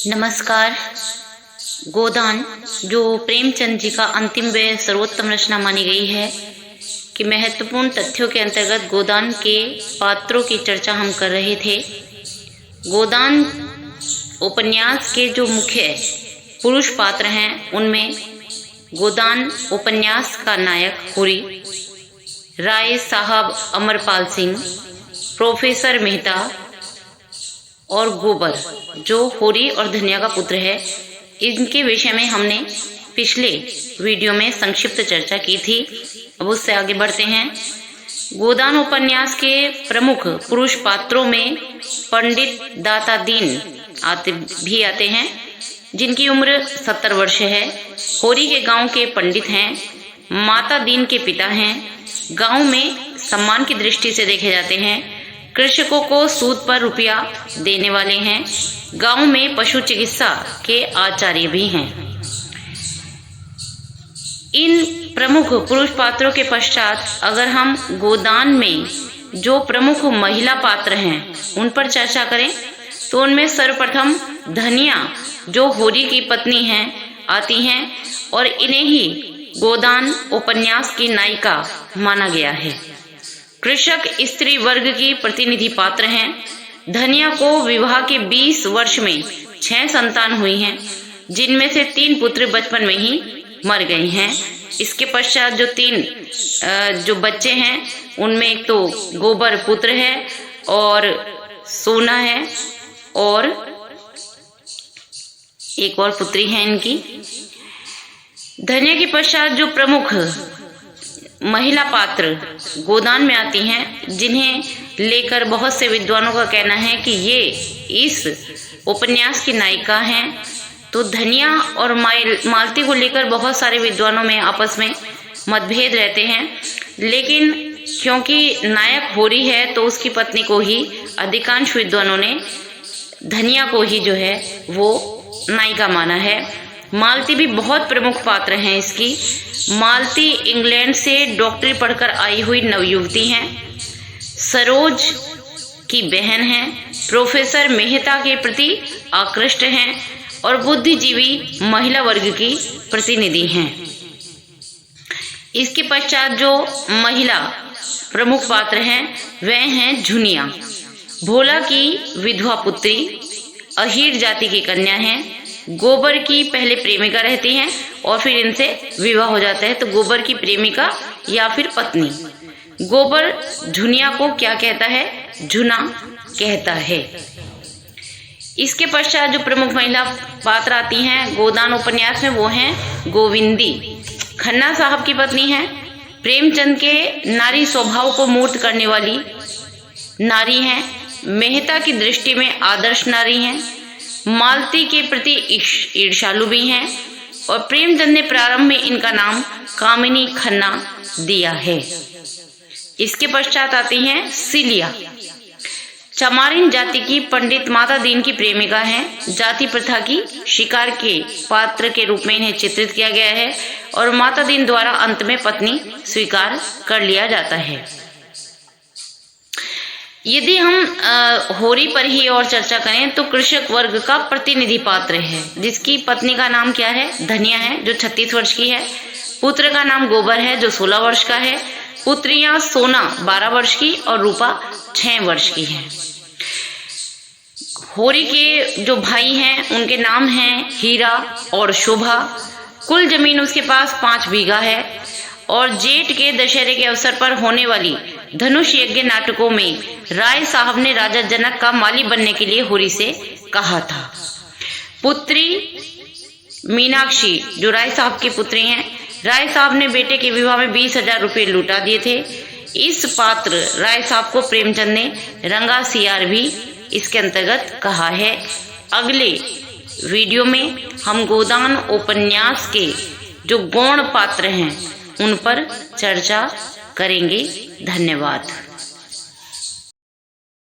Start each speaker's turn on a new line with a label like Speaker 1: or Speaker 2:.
Speaker 1: नमस्कार। गोदान जो प्रेमचंद जी का अंतिम व सर्वोत्तम रचना मानी गई है कि महत्वपूर्ण तथ्यों के अंतर्गत गोदान के पात्रों की चर्चा हम कर रहे थे। गोदान उपन्यास के जो मुख्य पुरुष पात्र हैं उनमें गोदान उपन्यास का नायक होरी, राय साहब अमरपाल सिंह, प्रोफेसर मेहता और गोबर जो होरी और धनिया का पुत्र है। इनके विषय में हमने पिछले वीडियो में संक्षिप्त चर्चा की थी। अब उससे आगे बढ़ते हैं। गोदान उपन्यास के प्रमुख पुरुष पात्रों में पंडित दाता दीन आते हैं, जिनकी उम्र 70 वर्ष है। होरी के गांव के पंडित हैं। माता दीन के पिता हैं। गांव में सम्मान की दृष्टि से देखे जाते हैं। कृषकों को सूद पर रुपया देने वाले हैं। गांव में पशु चिकित्सा के आचार्य भी हैं। इन प्रमुख पुरुष पात्रों के पश्चात अगर हम गोदान में जो प्रमुख महिला पात्र हैं उन पर चर्चा करें तो उनमें सर्वप्रथम धनिया जो होरी की पत्नी हैं आती हैं और इन्हें ही गोदान उपन्यास की नायिका माना गया है। कृषक स्त्री वर्ग की प्रतिनिधि पात्र हैं। धनिया को विवाह के 20 वर्ष में 6 संतान हुई हैं, जिनमें से 3 पुत्र बचपन में ही मर गए हैं। इसके पश्चात जो 3 जो बच्चे हैं उनमें एक तो गोबर पुत्र है और सोना है और एक और पुत्री है इनकी। धनिया के पश्चात जो प्रमुख महिला पात्र गोदान में आती हैं, जिन्हें लेकर बहुत से विद्वानों का कहना है कि ये इस उपन्यास की नायिका हैं। तो धनिया और मालती को लेकर बहुत सारे विद्वानों में आपस में मतभेद रहते हैं, लेकिन क्योंकि नायक होरी है तो उसकी पत्नी को ही अधिकांश विद्वानों ने धनिया को ही जो है वो नायिका माना है। मालती भी बहुत प्रमुख पात्र हैं इसकी। मालती इंग्लैंड से डॉक्टरी पढ़कर आई हुई नवयुवती हैं। सरोज की बहन हैं। प्रोफेसर मेहता के प्रति आकृष्ट हैं और बुद्धिजीवी महिला वर्ग की प्रतिनिधि हैं। इसके पश्चात जो महिला प्रमुख पात्र हैं वह हैं झुनिया, भोला की विधवा पुत्री, अहीर जाति की कन्या है। गोबर की पहले प्रेमिका रहती हैं और फिर इनसे विवाह हो जाता है, तो गोबर की प्रेमिका या फिर पत्नी। गोबर झुनिया को क्या कहता है? झुना कहता है। इसके पश्चात जो प्रमुख महिला पात्र आती हैं गोदान उपन्यास में वो हैं गोविंदी, खन्ना साहब की पत्नी है। प्रेमचंद के नारी स्वभाव को मूर्त करने वाली नारी हैं। मेहता की दृष्टि में आदर्श नारी हैं। मालती के प्रति ईर्ष्यालु भी हैं और प्रेमचंद ने प्रारंभ में इनका नाम कामिनी खन्ना दिया है। इसके पश्चात आती हैं सिलिया, चमारिन जाति की पंडित माता दीन की प्रेमिका हैं। जाति प्रथा की शिकार के पात्र के रूप में इन्हें चित्रित किया गया है और माता दीन द्वारा अंत में पत्नी स्वीकार कर लिया जाता है। यदि हम होरी पर ही और चर्चा करें तो कृषक वर्ग का प्रतिनिधि पात्र है, जिसकी पत्नी का नाम क्या है? धनिया है, जो 36 वर्ष की है। पुत्र का नाम गोबर है, जो 16 वर्ष का है। पुत्रियां सोना 12 वर्ष की और रूपा 6 वर्ष की है। होरी के जो भाई हैं उनके नाम हैं हीरा और शोभा। कुल जमीन उसके पास 5 बीघा है और जेठ के दशहरे के अवसर पर होने वाली धनुष यज्ञ नाटकों में राय साहब ने राजा जनक का माली बनने के लिए होरी से कहा था। पुत्री मीनाक्षी जो राय साहब की पुत्री हैं, राय साहब ने बेटे के विवाह में 20,000 रुपये लुटा दिए थे। इस पात्र राय साहब को प्रेमचंद ने रंगा सियार भी इसके अंतर्गत कहा है। अगले वीडियो में हम गोदान उपन्यास के जो गौण पात्र हैं उन पर चर्चा करेंगे। धन्यवाद।